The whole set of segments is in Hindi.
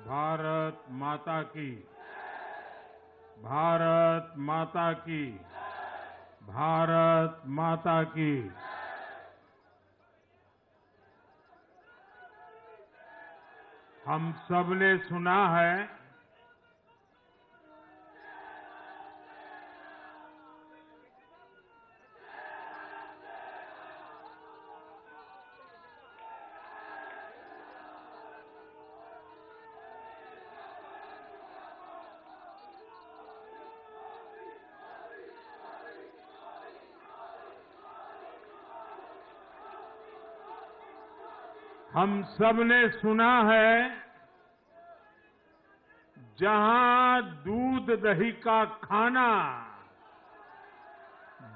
भारत माता की। भारत माता की। भारत माता की। हम सबने सुना है हम सबने सुना है जहां दूध दही का खाना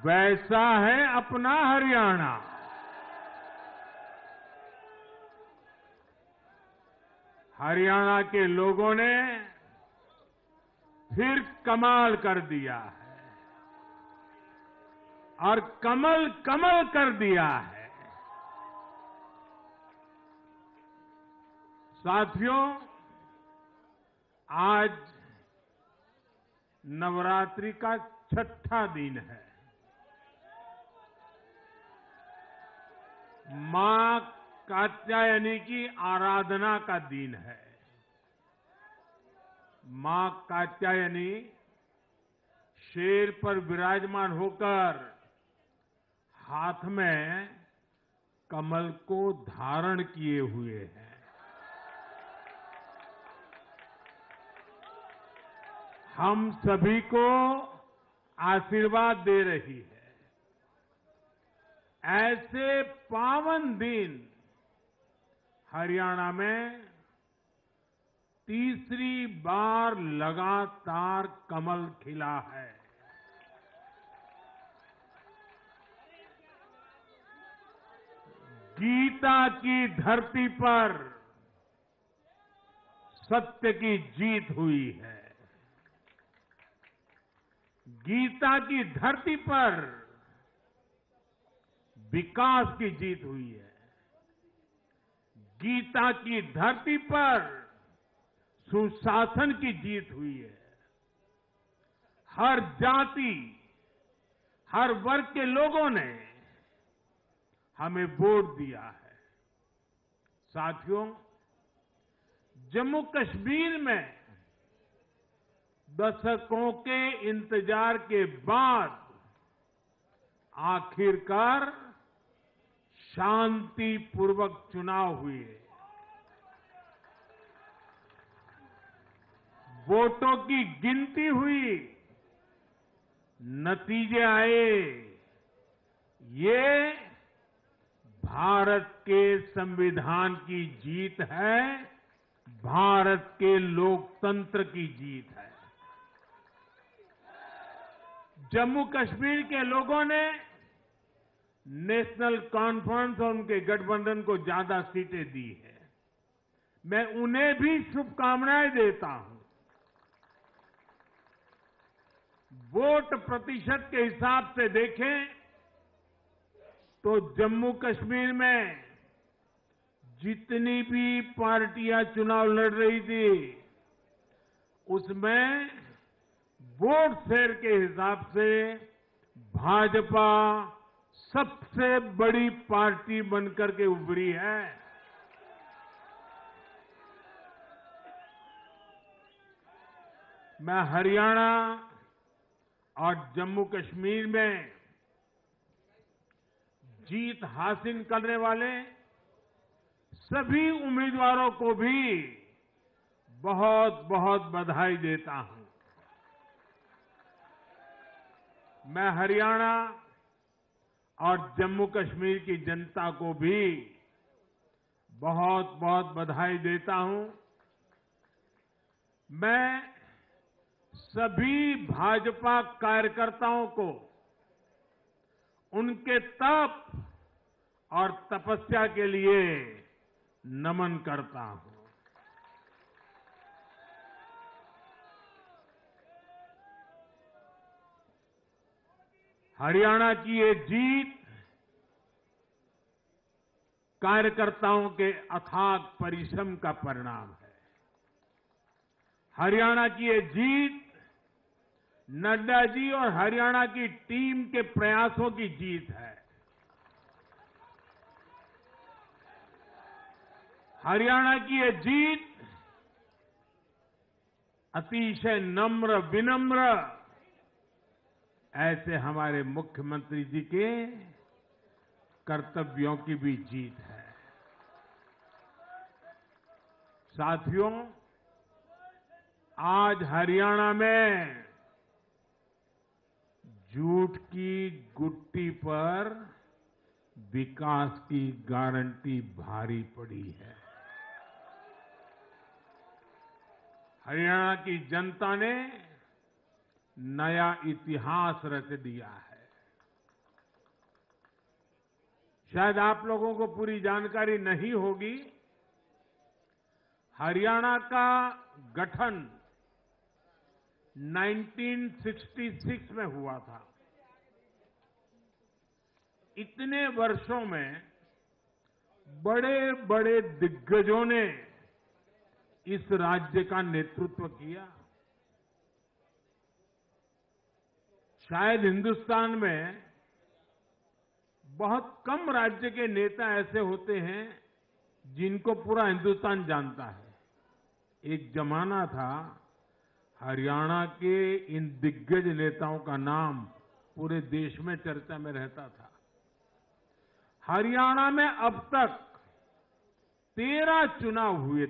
वैसा है अपना हरियाणा। हरियाणा के लोगों ने फिर कमाल कर दिया है और कमल कमल कर दिया है। साथियों, आज नवरात्रि का छठा दिन है। मां कात्यायनी की आराधना का दिन है। मां कात्यायनी शेर पर विराजमान होकर हाथ में कमल को धारण किए हुए हैं। हम सभी को आशीर्वाद दे रही है। ऐसे पावन दिन हरियाणा में तीसरी बार लगातार कमल खिला है। गीता की धरती पर सत्य की जीत हुई है। गीता की धरती पर विकास की जीत हुई है। गीता की धरती पर सुशासन की जीत हुई है। हर जाति, हर वर्ग के लोगों ने हमें वोट दिया है। साथियों, जम्मू कश्मीर में दशकों के इंतजार के बाद आखिरकार शांतिपूर्वक चुनाव हुए। वोटों की गिनती हुई, नतीजे आए। ये भारत के संविधान की जीत है, भारत के लोकतंत्र की जीत है। जम्मू कश्मीर के लोगों ने नेशनल कॉन्फ्रेंस और उनके गठबंधन को ज्यादा सीटें दी है। मैं उन्हें भी शुभकामनाएं देता हूं। वोट प्रतिशत के हिसाब से देखें तो जम्मू कश्मीर में जितनी भी पार्टियां चुनाव लड़ रही थी, उसमें वोट शेयर के हिसाब से भाजपा सबसे बड़ी पार्टी बनकर के उभरी है। मैं हरियाणा और जम्मू कश्मीर में जीत हासिल करने वाले सभी उम्मीदवारों को भी बहुत बहुत बधाई देता हूं। मैं हरियाणा और जम्मू कश्मीर की जनता को भी बहुत बहुत बधाई देता हूं। मैं सभी भाजपा कार्यकर्ताओं को उनके तप और तपस्या के लिए नमन करता हूं। हरियाणा की ये जीत कार्यकर्ताओं के अथाग परिश्रम का परिणाम है। हरियाणा की ये जीत नड्डा जी और हरियाणा की टीम के प्रयासों की जीत है। हरियाणा की ये जीत अतिशय नम्र विनम्र ऐसे हमारे मुख्यमंत्री जी के कर्तव्यों की भी जीत है। साथियों, आज हरियाणा में झूठ की गुट्टी पर विकास की गारंटी भारी पड़ी है। हरियाणा की जनता ने नया इतिहास रच दिया है। शायद आप लोगों को पूरी जानकारी नहीं होगी, हरियाणा का गठन 1966 में हुआ था। इतने वर्षों में बड़े बड़े दिग्गजों ने इस राज्य का नेतृत्व किया। शायद हिंदुस्तान में बहुत कम राज्य के नेता ऐसे होते हैं जिनको पूरा हिंदुस्तान जानता है। एक जमाना था हरियाणा के इन दिग्गज नेताओं का नाम पूरे देश में चर्चा में रहता था। हरियाणा में अब तक 13 चुनाव हुए।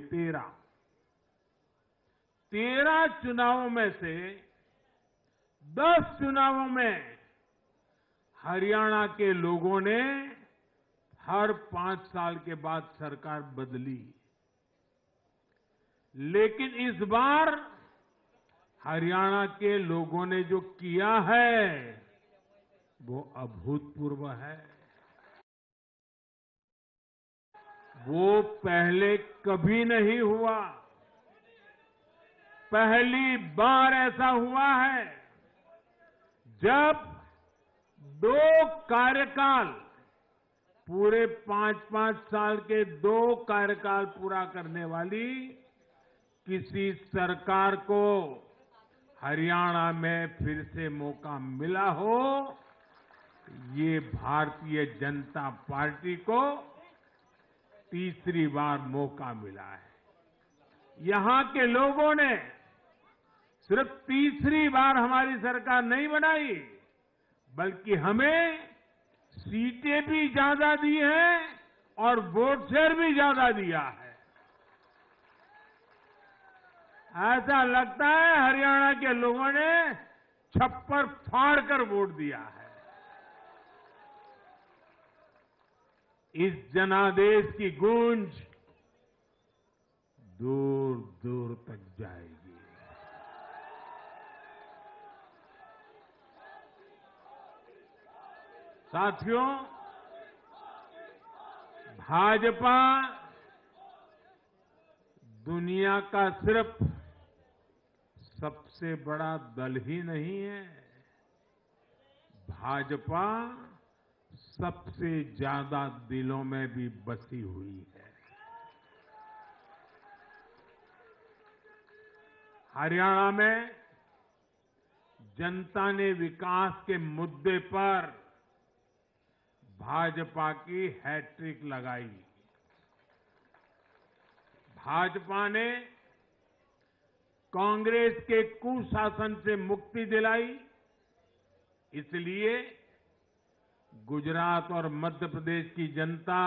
13 चुनावों में से 10 चुनावों में हरियाणा के लोगों ने हर 5 साल के बाद सरकार बदली, लेकिन इस बार हरियाणा के लोगों ने जो किया है वो अभूतपूर्व है। वो पहले कभी नहीं हुआ। पहली बार ऐसा हुआ है जब 2 कार्यकाल, पूरे 5-5 साल के 2 कार्यकाल पूरा करने वाली किसी सरकार को हरियाणा में फिर से मौका मिला हो। ये भारतीय जनता पार्टी को तीसरी बार मौका मिला है। यहां के लोगों ने सिर्फ तीसरी बार हमारी सरकार नहीं बनाई, बल्कि हमें सीटें भी ज्यादा दी हैं और वोट शेयर भी ज्यादा दिया है। ऐसा लगता है हरियाणा के लोगों ने छप्पर फाड़ कर वोट दिया है। इस जनादेश की गूंज दूर दूर तक जाएगी। साथियों, भाजपा दुनिया का सिर्फ सबसे बड़ा दल ही नहीं है, भाजपा सबसे ज्यादा दिलों में भी बसी हुई है। हरियाणा में जनता ने विकास के मुद्दे पर भाजपा की हैट्रिक लगाई। भाजपा ने कांग्रेस के कुशासन से मुक्ति दिलाई, इसलिए गुजरात और मध्य प्रदेश की जनता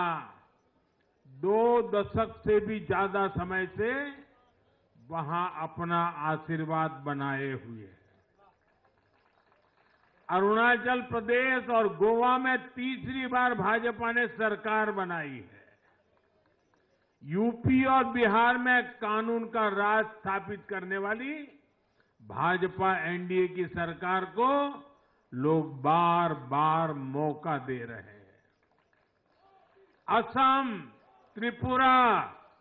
2 दशक से भी ज्यादा समय से वहां अपना आशीर्वाद बनाए हुए है। अरुणाचल प्रदेश और गोवा में तीसरी बार भाजपा ने सरकार बनाई है। यूपी और बिहार में कानून का राज स्थापित करने वाली भाजपा एनडीए की सरकार को लोग बार बार मौका दे रहे हैं। असम, त्रिपुरा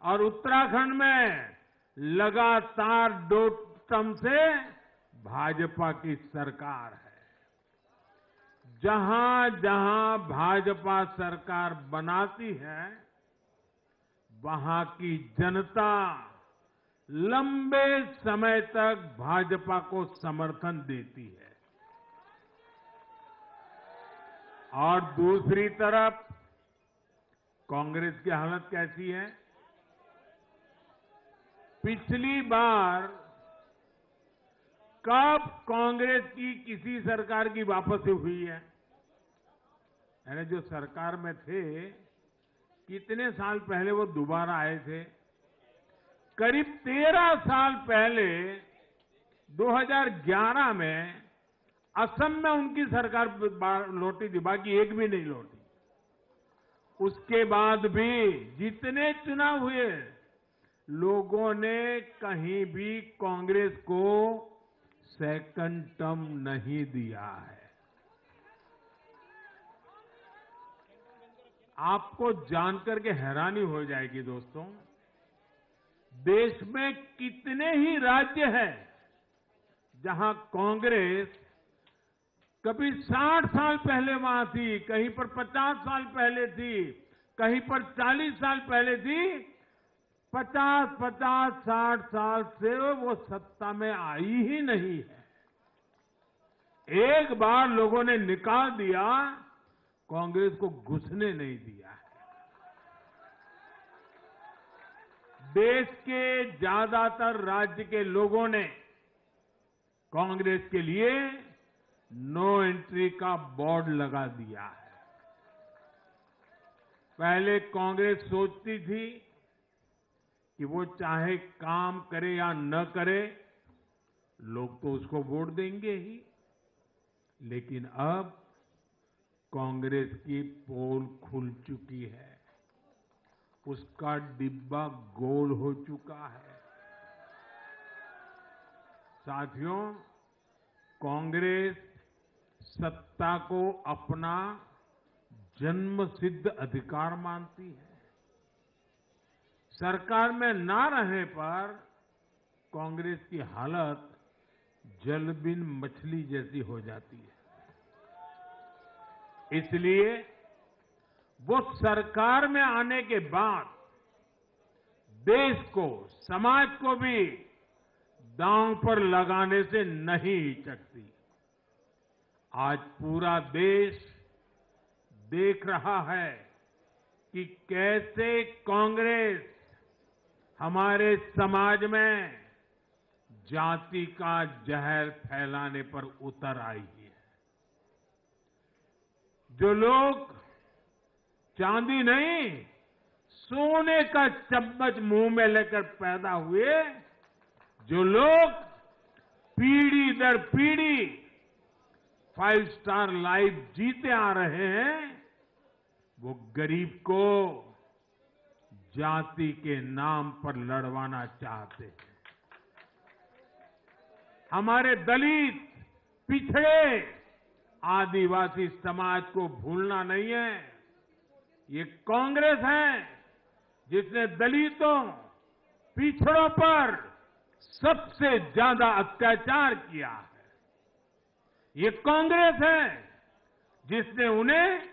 और उत्तराखंड में लगातार 2 टर्म से भाजपा की सरकार है। जहां जहां भाजपा सरकार बनाती है, वहां की जनता लंबे समय तक भाजपा को समर्थन देती है और दूसरी तरफ कांग्रेस की हालत कैसी है? पिछली बार कब कांग्रेस की किसी सरकार की वापसी हुई है? यानी जो सरकार में थे, कितने साल पहले वो दोबारा आए थे? करीब 13 साल पहले 2011 में असम में उनकी सरकार लौटी थी, बाकी एक भी नहीं लौटी। उसके बाद भी जितने चुनाव हुए, लोगों ने कहीं भी कांग्रेस को सेकंड टर्म नहीं दिया है। आपको जानकर के हैरानी हो जाएगी दोस्तों, देश में कितने ही राज्य हैं जहां कांग्रेस कभी 60 साल पहले वहां थी, कहीं पर 50 साल पहले थी, कहीं पर 40 साल पहले थी। 50-60 साल से वो सत्ता में आई ही नहीं है। एक बार लोगों ने निकाल दिया, कांग्रेस को घुसने नहीं दिया है। देश के ज्यादातर राज्य के लोगों ने कांग्रेस के लिए नो एंट्री का बोर्ड लगा दिया है। पहले कांग्रेस सोचती थी कि वो चाहे काम करे या न करे, लोग तो उसको वोट देंगे ही। लेकिन अब कांग्रेस की पोल खुल चुकी है, उसका डिब्बा गोल हो चुका है। साथियों, कांग्रेस सत्ता को अपना जन्मसिद्ध अधिकार मानती है। सरकार में ना रहने पर कांग्रेस की हालत जल बिन मछली जैसी हो जाती है। इसलिए वो सरकार में आने के बाद देश को, समाज को भी दांव पर लगाने से नहीं हिचकती। आज पूरा देश देख रहा है कि कैसे कांग्रेस हमारे समाज में जाति का जहर फैलाने पर उतर आई है। जो लोग चांदी नहीं, सोने का चम्मच मुंह में लेकर पैदा हुए, जो लोग पीढ़ी दर पीढ़ी 5 स्टार लाइफ जीते आ रहे हैं, वो गरीब को जाति के नाम पर लड़वाना चाहते हैं। हमारे दलित, पिछड़े, आदिवासी समाज को भूलना नहीं है। ये कांग्रेस है जिसने दलितों, पिछड़ों पर सबसे ज्यादा अत्याचार किया है। ये कांग्रेस है जिसने उन्हें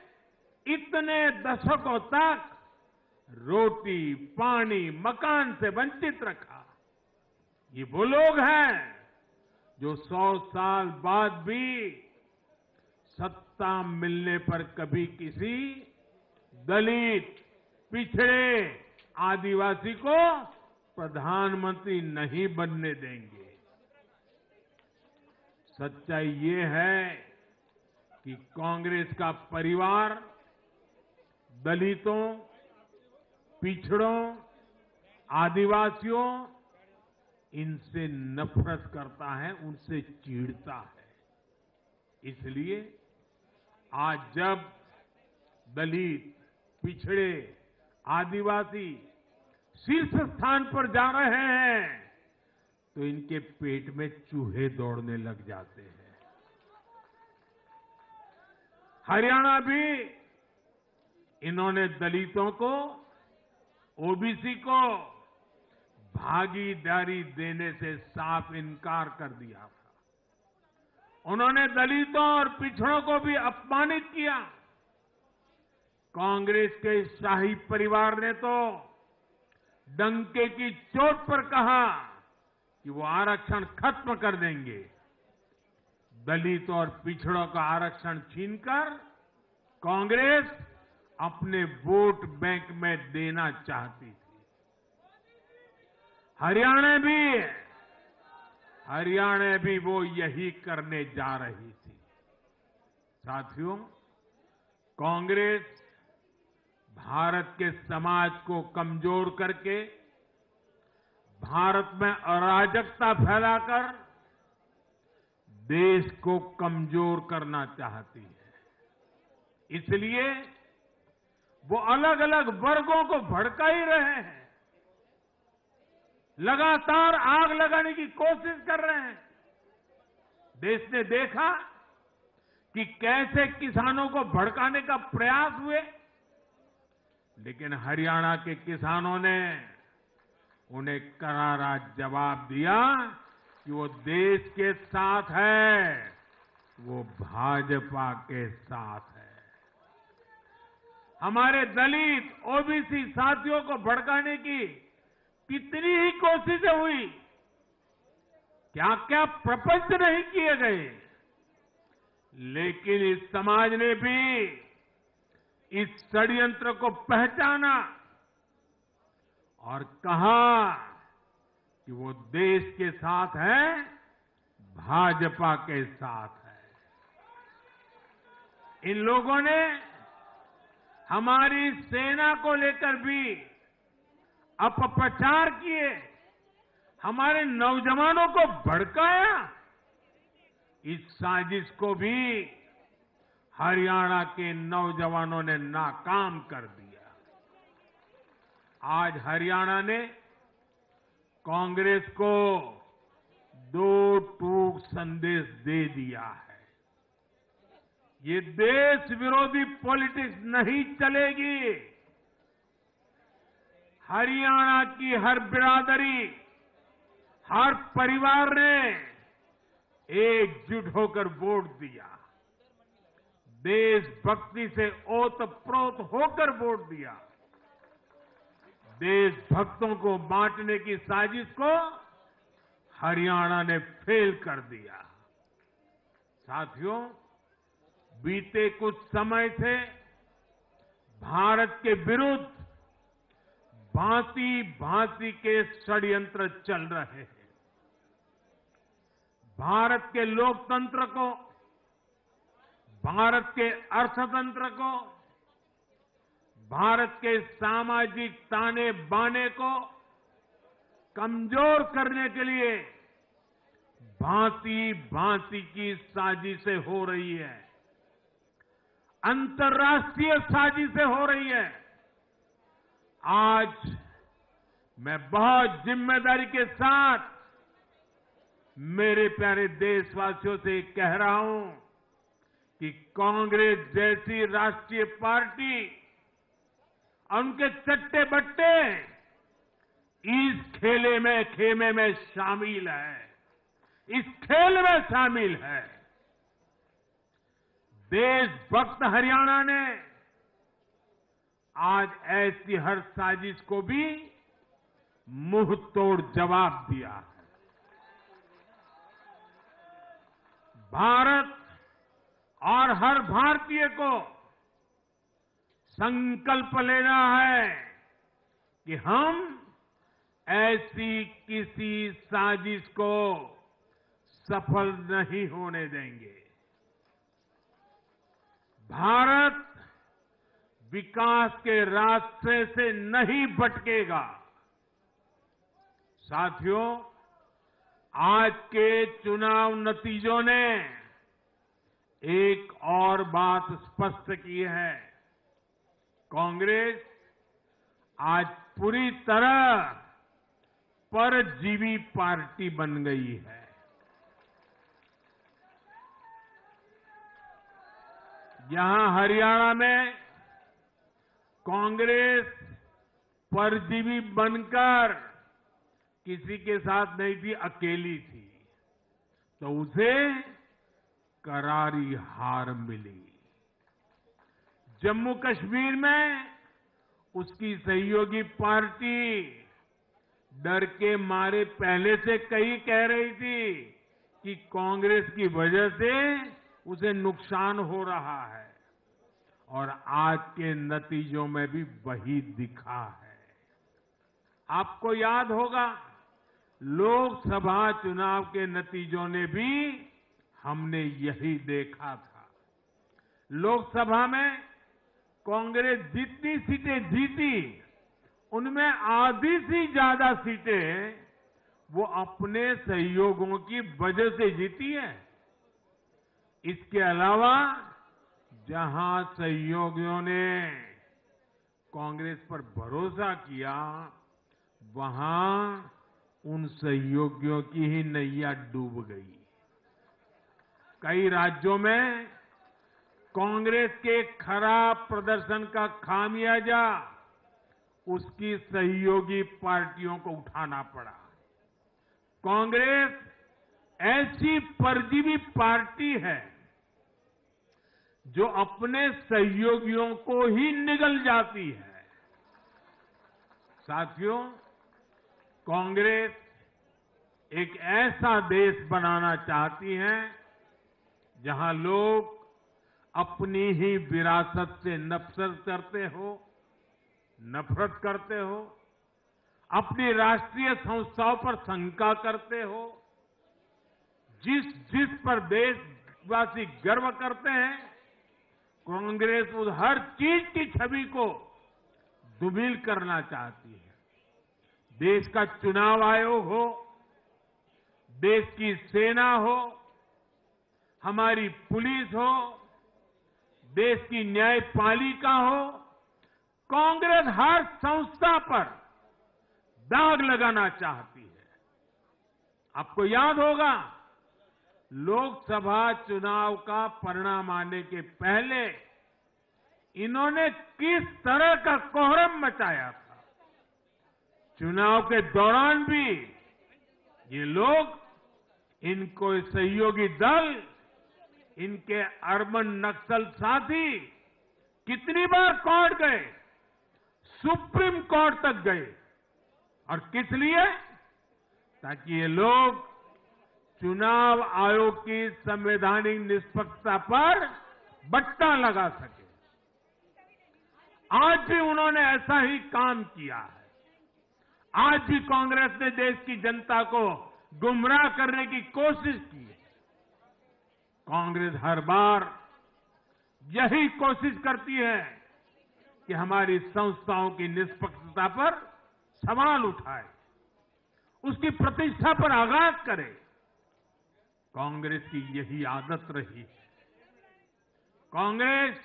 इतने दशकों तक रोटी, पानी, मकान से वंचित रखा। ये वो लोग हैं जो 100 साल बाद भी सत्ता मिलने पर कभी किसी दलित, पिछड़े, आदिवासी को प्रधानमंत्री नहीं बनने देंगे। सच्चाई ये है कि कांग्रेस का परिवार दलितों, पिछड़ों, आदिवासियों, इनसे नफरत करता है, उनसे चिढ़ता है। इसलिए आज जब दलित, पिछड़े, आदिवासी शीर्ष स्थान पर जा रहे हैं, तो इनके पेट में चूहे दौड़ने लग जाते हैं। हरियाणा भी इन्होंने दलितों को, ओबीसी को भागीदारी देने से साफ इनकार कर दिया था। उन्होंने दलितों और पिछड़ों को भी अपमानित किया। कांग्रेस के शाही परिवार ने तो डंके की चोट पर कहा कि वो आरक्षण खत्म कर देंगे। दलित और पिछड़ों का आरक्षण छीनकर कांग्रेस अपने वोट बैंक में देना चाहती थी। हरियाणा भी वो यही करने जा रही थी। साथियों, कांग्रेस भारत के समाज को कमजोर करके, भारत में अराजकता फैलाकर देश को कमजोर करना चाहती है। इसलिए वो अलग अलग वर्गों को भड़का ही रहे हैं, लगातार आग लगाने की कोशिश कर रहे हैं। देश ने देखा कि कैसे किसानों को भड़काने का प्रयास हुए, लेकिन हरियाणा के किसानों ने उन्हें करारा जवाब दिया कि वो देश के साथ है, वो भाजपा के साथ है। हमारे दलित, ओबीसी साथियों को भड़काने की कितनी ही कोशिशें हुई, क्या क्या प्रपंच नहीं किए गए, लेकिन इस समाज ने भी इस षड्यंत्र को पहचाना और कहा कि वो देश के साथ है, भाजपा के साथ है। इन लोगों ने हमारी सेना को लेकर भी अपप्रचार किए, हमारे नौजवानों को भड़काया। इस साजिश को भी हरियाणा के नौजवानों ने नाकाम कर दिया। आज हरियाणा ने कांग्रेस को दो टूक संदेश दे दिया है। ये देश विरोधी पॉलिटिक्स नहीं चलेगी। हरियाणा की हर बिरादरी, हर परिवार ने एकजुट होकर वोट दिया, देशभक्ति से ओतप्रोत होकर वोट दिया। देशभक्तों को बांटने की साजिश को हरियाणा ने फेल कर दिया। साथियों, बीते कुछ समय से भारत के विरुद्ध भांति भांति के षड्यंत्र चल रहे हैं। भारत के लोकतंत्र को, भारत के अर्थतंत्र को, भारत के सामाजिक ताने बाने को कमजोर करने के लिए भांति भांति की साजिशें हो रही है, अंतर्राष्ट्रीय साजिशें हो रही है। आज मैं बहुत जिम्मेदारी के साथ मेरे प्यारे देशवासियों से कह रहा हूं कि कांग्रेस जैसी राष्ट्रीय पार्टी और उनके चट्टे बट्टे इस खेमे में शामिल है, इस खेल में शामिल है। देशभक्त हरियाणा ने आज ऐसी हर साजिश को भी मुंह तोड़ जवाब दिया है। भारत और हर भारतीय को संकल्प लेना है कि हम ऐसी किसी साजिश को सफल नहीं होने देंगे। भारत विकास के रास्ते से नहीं भटकेगा। साथियों, आज के चुनाव नतीजों ने एक और बात स्पष्ट की है। कांग्रेस आज पूरी तरह परजीवी पार्टी बन गई है। यहां हरियाणा में कांग्रेस परजीवी बनकर किसी के साथ नहीं थी, अकेली थी, तो उसे करारी हार मिली। जम्मू कश्मीर में उसकी सहयोगी पार्टी डर के मारे पहले से कई कह रही थी कि कांग्रेस की वजह से उसे नुकसान हो रहा है और आज के नतीजों में भी वही दिखा है। आपको याद होगा लोकसभा चुनाव के नतीजों ने भी हमने यही देखा था। लोकसभा में कांग्रेस जितनी सीटें जीती उनमें आधी से ज्यादा सीटें वो अपने सहयोगियों की वजह से जीती है। इसके अलावा जहां सहयोगियों ने कांग्रेस पर भरोसा किया वहां उन सहयोगियों की ही नैया डूब गई। कई राज्यों में कांग्रेस के खराब प्रदर्शन का खामियाजा उसकी सहयोगी पार्टियों को उठाना पड़ा। कांग्रेस ऐसी परजीवी पार्टी है जो अपने सहयोगियों को ही निगल जाती है। साथियों, कांग्रेस एक ऐसा देश बनाना चाहती है जहां लोग अपनी ही विरासत से नफरत करते हो, अपनी राष्ट्रीय संस्थाओं पर शंका करते हो, जिस पर देशवासी गर्व करते हैं, कांग्रेस उस हर चीज की छवि को धूमिल करना चाहती है। देश का चुनाव आयोग हो, देश की सेना हो, हमारी पुलिस हो, देश की न्यायपालिका हो, कांग्रेस हर संस्था पर दाग लगाना चाहती है। आपको याद होगा लोकसभा चुनाव का परिणाम आने के पहले इन्होंने किस तरह का कोहराम मचाया था। चुनाव के दौरान भी ये लोग, इनको सहयोगी दल, इनके अर्बन नक्सल साथी कितनी बार कोर्ट गए, सुप्रीम कोर्ट तक गए। और किस लिए? ताकि ये लोग चुनाव आयोग की संवैधानिक निष्पक्षता पर बट्टा लगा सके। आज भी उन्होंने ऐसा ही काम किया है। आज भी कांग्रेस ने देश की जनता को गुमराह करने की कोशिश की है। कांग्रेस हर बार यही कोशिश करती है कि हमारी संस्थाओं की निष्पक्षता पर सवाल उठाए, उसकी प्रतिष्ठा पर आघात करे। कांग्रेस की यही आदत रही है। कांग्रेस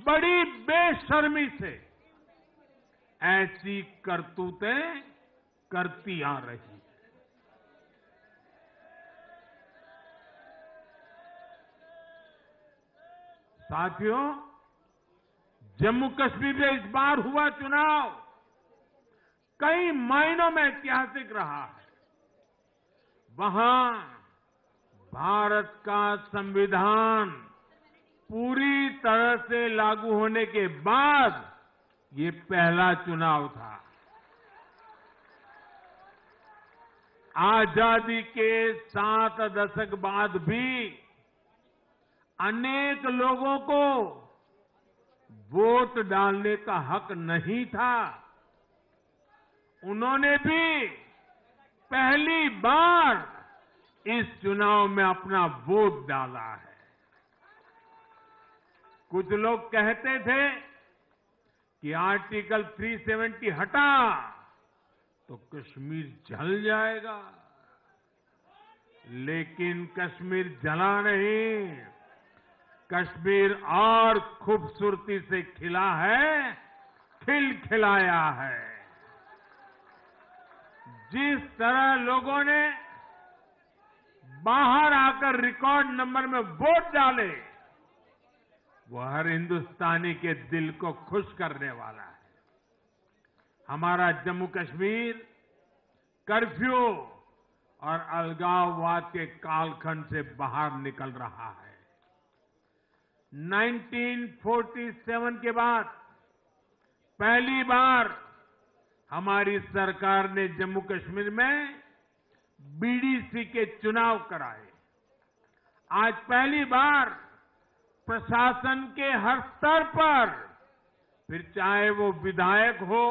बड़ी बेशर्मी से ऐसी करतूतें करती आ रही है। साथियों, जम्मू कश्मीर में इस बार हुआ चुनाव कई मायनों में ऐतिहासिक रहा है। वहां भारत का संविधान पूरी तरह से लागू होने के बाद ये पहला चुनाव था। आजादी के 7 दशक बाद भी अनेक लोगों को वोट डालने का हक नहीं था। उन्होंने भी पहली बार इस चुनाव में अपना वोट डाला है। कुछ लोग कहते थे कि आर्टिकल 370 हटा तो कश्मीर जल जाएगा, लेकिन कश्मीर जला नहीं, कश्मीर और खूबसूरती से खिला है, खिलखिलाया है। जिस तरह लोगों ने बाहर आकर रिकॉर्ड नंबर में वोट डाले, वो हर हिंदुस्तानी के दिल को खुश करने वाला है। हमारा जम्मू कश्मीर कर्फ्यू और अलगाववाद के कालखंड से बाहर निकल रहा है। 1947 के बाद पहली बार हमारी सरकार ने जम्मू कश्मीर में बीडीसी के चुनाव कराए। आज पहली बार प्रशासन के हर स्तर पर, फिर चाहे वो विधायक हो,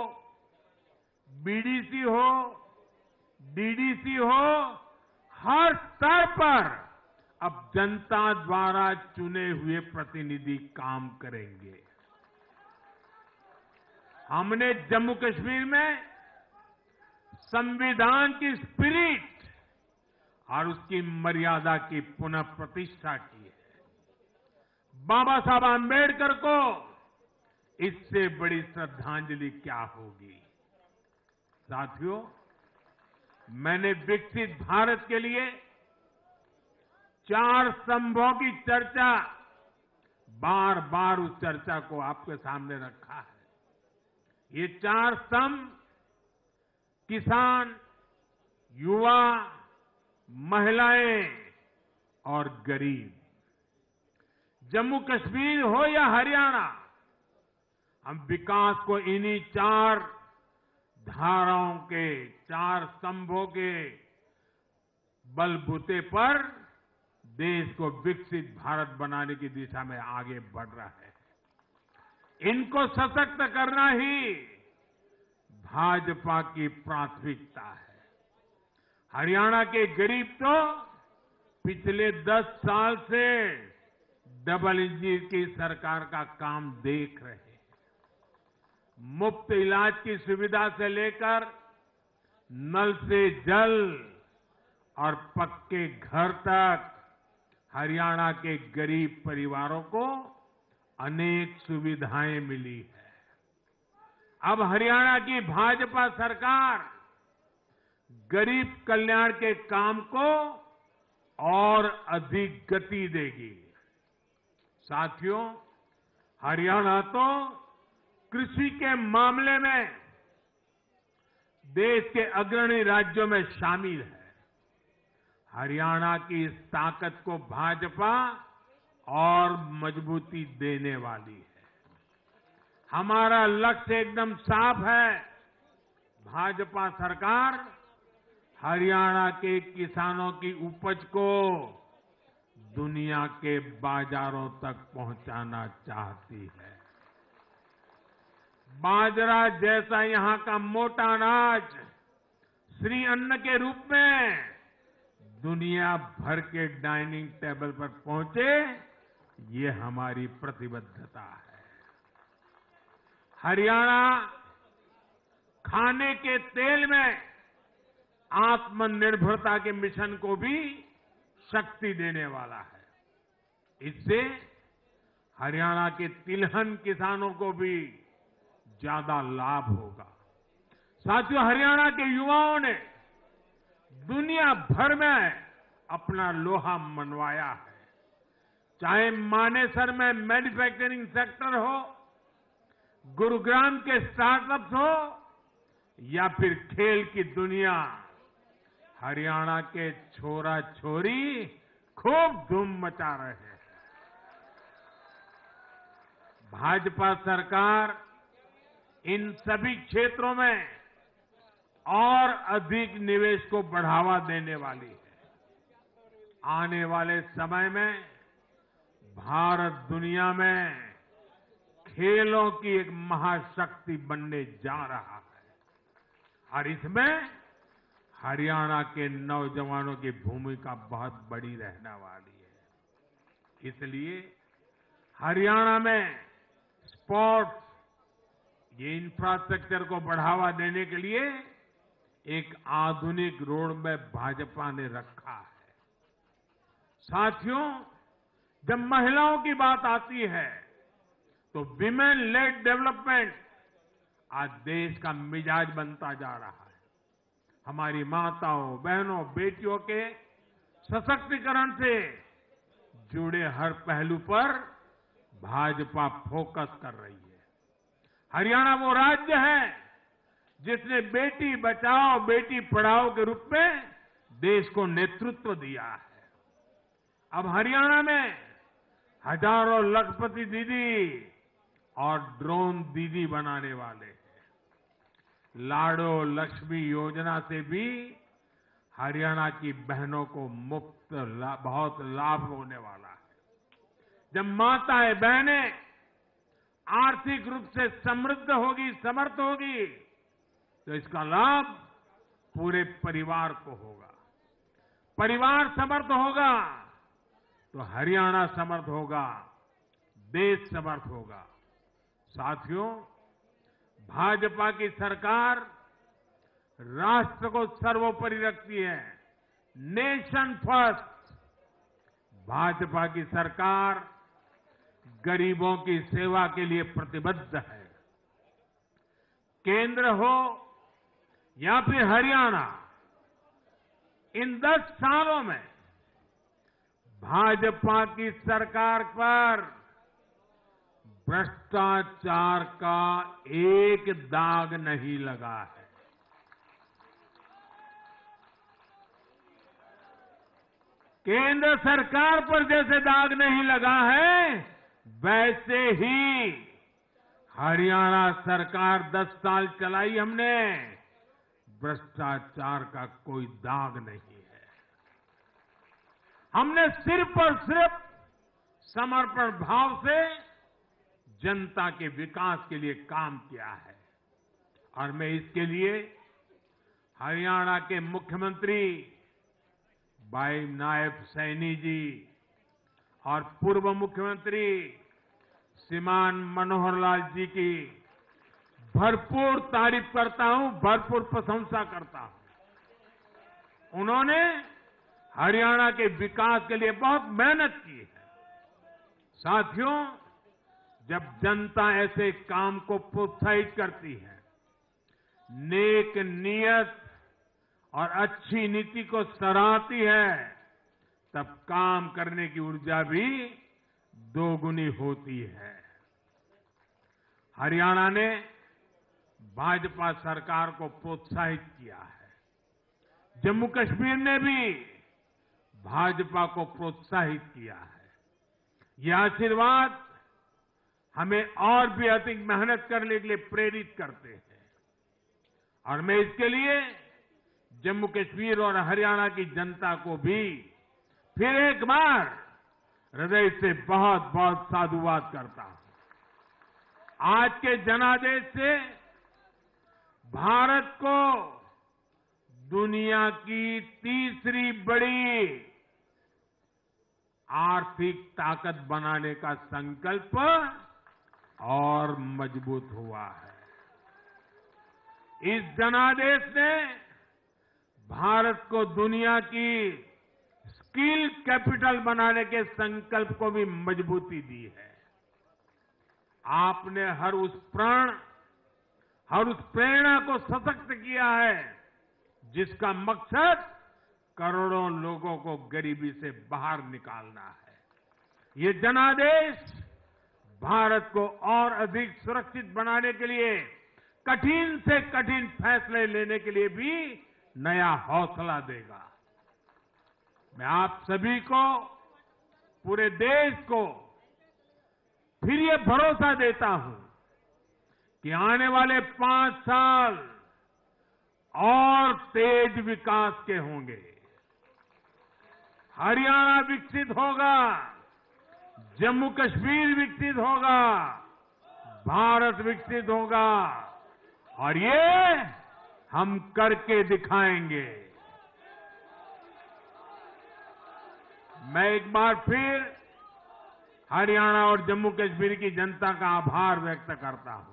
बीडीसी हो, डीडीसी हो, हर स्तर पर अब जनता द्वारा चुने हुए प्रतिनिधि काम करेंगे। हमने जम्मू कश्मीर में संविधान की स्पिरिट और उसकी मर्यादा की पुनः प्रतिष्ठा की है। बाबा साहब आंबेडकर को इससे बड़ी श्रद्धांजलि क्या होगी। साथियों, मैंने विकसित भारत के लिए 4 स्तंभों की चर्चा, बार बार उस चर्चा को आपके सामने रखा है। ये 4 स्तंभ किसान, युवा, महिलाएं और गरीब, जम्मू कश्मीर हो या हरियाणा, हम विकास को इन्हीं 4 धाराओं के, 4 स्तंभों के बलबूते पर देश को विकसित भारत बनाने की दिशा में आगे बढ़ रहा है। इनको सशक्त करना ही भाजपा की प्राथमिकता है। हरियाणा के गरीब तो पिछले 10 साल से डबल इंजन की सरकार का काम देख रहे हैं। मुफ्त इलाज की सुविधा से लेकर नल से जल और पक्के घर तक हरियाणा के गरीब परिवारों को अनेक सुविधाएं मिली है। अब हरियाणा की भाजपा सरकार गरीब कल्याण के काम को और अधिक गति देगी। साथियों, हरियाणा तो कृषि के मामले में देश के अग्रणी राज्यों में शामिल है। हरियाणा की इस ताकत को भाजपा और मजबूती देने वाली है। हमारा लक्ष्य एकदम साफ है। भाजपा सरकार हरियाणा के किसानों की उपज को दुनिया के बाजारों तक पहुंचाना चाहती है। बाजरा जैसा यहां का मोटा अनाज श्री अन्न के रूप में दुनिया भर के डाइनिंग टेबल पर पहुंचे, ये हमारी प्रतिबद्धता है। हरियाणा खाने के तेल में आत्मनिर्भरता के मिशन को भी शक्ति देने वाला है। इससे हरियाणा के तिलहन किसानों को भी ज्यादा लाभ होगा। साथियों, हरियाणा के युवाओं ने दुनिया भर में अपना लोहा मनवाया है। चाहे मानेसर में मैन्युफैक्चरिंग सेक्टर हो, गुरुग्राम के स्टार्टअप्स हो या फिर खेल की दुनिया, हरियाणा के छोरा छोरी खूब धूम मचा रहे हैं। भाजपा सरकार इन सभी क्षेत्रों में और अधिक निवेश को बढ़ावा देने वाली है। आने वाले समय में भारत दुनिया में खेलों की एक महाशक्ति बनने जा रहा है और इसमें हरियाणा के नौजवानों की भूमिका बहुत बड़ी रहने वाली है। इसलिए हरियाणा में स्पोर्ट्स, ये इंफ्रास्ट्रक्चर को बढ़ावा देने के लिए एक आधुनिक रोड मैप भाजपा ने रखा है। साथियों, जब महिलाओं की बात आती है तो विमेन लेड डेवलपमेंट आज देश का मिजाज बनता जा रहा है। हमारी माताओं, बहनों, बेटियों के सशक्तिकरण से जुड़े हर पहलू पर भाजपा फोकस कर रही है। हरियाणा वो राज्य है जिसने बेटी बचाओ बेटी पढ़ाओ के रूप में देश को नेतृत्व दिया है। अब हरियाणा में हजारों लखपति दीदी और ड्रोन दीदी बनाने वाले हैं। लाडो लक्ष्मी योजना से भी हरियाणा की बहनों को बहुत लाभ होने वाला है। जब माताएं बहनें आर्थिक रूप से समृद्ध होगी, समर्थ होगी, तो इसका लाभ पूरे परिवार को होगा। परिवार समर्थ होगा तो हरियाणा समर्थ होगा, देश समर्थ होगा। साथियों, भाजपा की सरकार राष्ट्र को सर्वोपरि रखती है। Nation first. भाजपा की सरकार गरीबों की सेवा के लिए प्रतिबद्ध है। केंद्र हो या फिर हरियाणा, इन 10 सालों में भाजपा की सरकार पर भ्रष्टाचार का एक दाग नहीं लगा है। केंद्र सरकार पर जैसे दाग नहीं लगा है, वैसे ही हरियाणा सरकार 10 साल चलाई हमने, भ्रष्टाचार का कोई दाग नहीं है। हमने सिर्फ और सिर्फ समर्पण भाव से जनता के विकास के लिए काम किया है। और मैं इसके लिए हरियाणा के मुख्यमंत्री भाई नायब सैनी जी और पूर्व मुख्यमंत्री श्रीमान मनोहर लाल जी की भरपूर तारीफ करता हूं, भरपूर प्रशंसा करता हूं। उन्होंने हरियाणा के विकास के लिए बहुत मेहनत की है। साथियों, जब जनता ऐसे काम को प्रोत्साहित करती है, नेक नियत और अच्छी नीति को सराहती है, तब काम करने की ऊर्जा भी दोगुनी होती है। हरियाणा ने भाजपा सरकार को प्रोत्साहित किया है। जम्मू कश्मीर ने भी भाजपा को प्रोत्साहित किया है। यह आशीर्वाद हमें और भी अधिक मेहनत करने के लिए प्रेरित करते हैं। और मैं इसके लिए जम्मू कश्मीर और हरियाणा की जनता को भी फिर एक बार हृदय से बहुत बहुत साधुवाद करता हूं। आज के जनादेश से भारत को दुनिया की तीसरी बड़ी आर्थिक ताकत बनाने का संकल्प और मजबूत हुआ है। इस जनादेश ने भारत को दुनिया की स्किल कैपिटल बनाने के संकल्प को भी मजबूती दी है। आपने हर उस प्राण, हर उस प्रेरणा को सशक्त किया है जिसका मकसद करोड़ों लोगों को गरीबी से बाहर निकालना है। ये जनादेश भारत को और अधिक सुरक्षित बनाने के लिए कठिन से कठिन फैसले लेने के लिए भी नया हौसला देगा। मैं आप सभी को, पूरे देश को फिर ये भरोसा देता हूं कि आने वाले 5 साल और तेज विकास के होंगे। हरियाणा विकसित होगा, जम्मू कश्मीर विकसित होगा, भारत विकसित होगा और ये हम करके दिखाएंगे। मैं एक बार फिर हरियाणा और जम्मू कश्मीर की जनता का आभार व्यक्त करता हूं।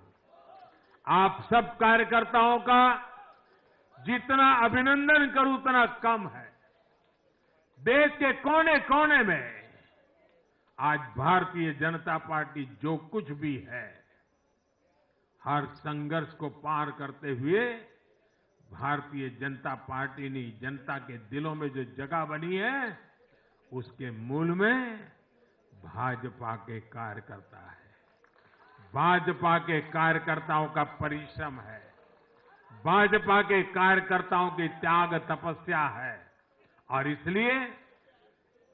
आप सब कार्यकर्ताओं का जितना अभिनंदन करूं उतना कम है। देश के कोने कोने में आज भारतीय जनता पार्टी जो कुछ भी है, हर संघर्ष को पार करते हुए भारतीय जनता पार्टी ने जनता के दिलों में जो जगह बनी है, उसके मूल में भाजपा के कार्यकर्ता है। भाजपा के कार्यकर्ताओं का परिश्रम है, भाजपा के कार्यकर्ताओं की त्याग तपस्या है। और इसलिए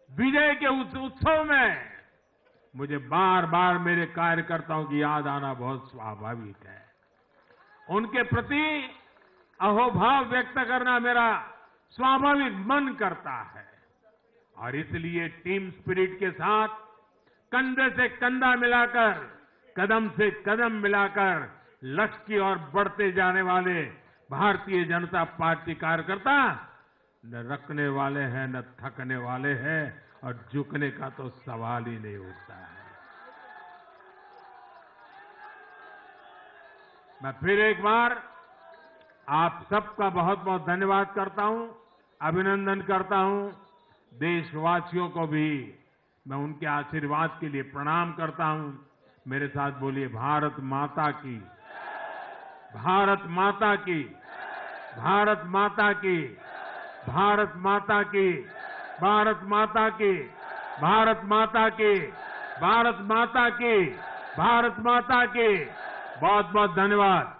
विजय के उस उत्सव में मुझे बार बार मेरे कार्यकर्ताओं की याद आना बहुत स्वाभाविक है। उनके प्रति अहोभाव व्यक्त करना मेरा स्वाभाविक मन करता है और इसलिए टीम स्पिरिट के साथ कंधे से कंधा मिलाकर, कदम से कदम मिलाकर लक्ष्य की ओर बढ़ते जाने वाले भारतीय जनता पार्टी कार्यकर्ता न रखने वाले हैं न थकने वाले हैं और झुकने का तो सवाल ही नहीं उठता है। मैं फिर एक बार आप सबका बहुत बहुत धन्यवाद करता हूं, अभिनंदन करता हूं। देशवासियों को भी मैं उनके आशीर्वाद के लिए प्रणाम करता हूं। मेरे साथ बोलिए भारत माता की, भारत माता की, भारत माता की, भारत माता की, भारत माता की, भारत माता की, भारत माता की, भारत माता की। बहुत बहुत धन्यवाद।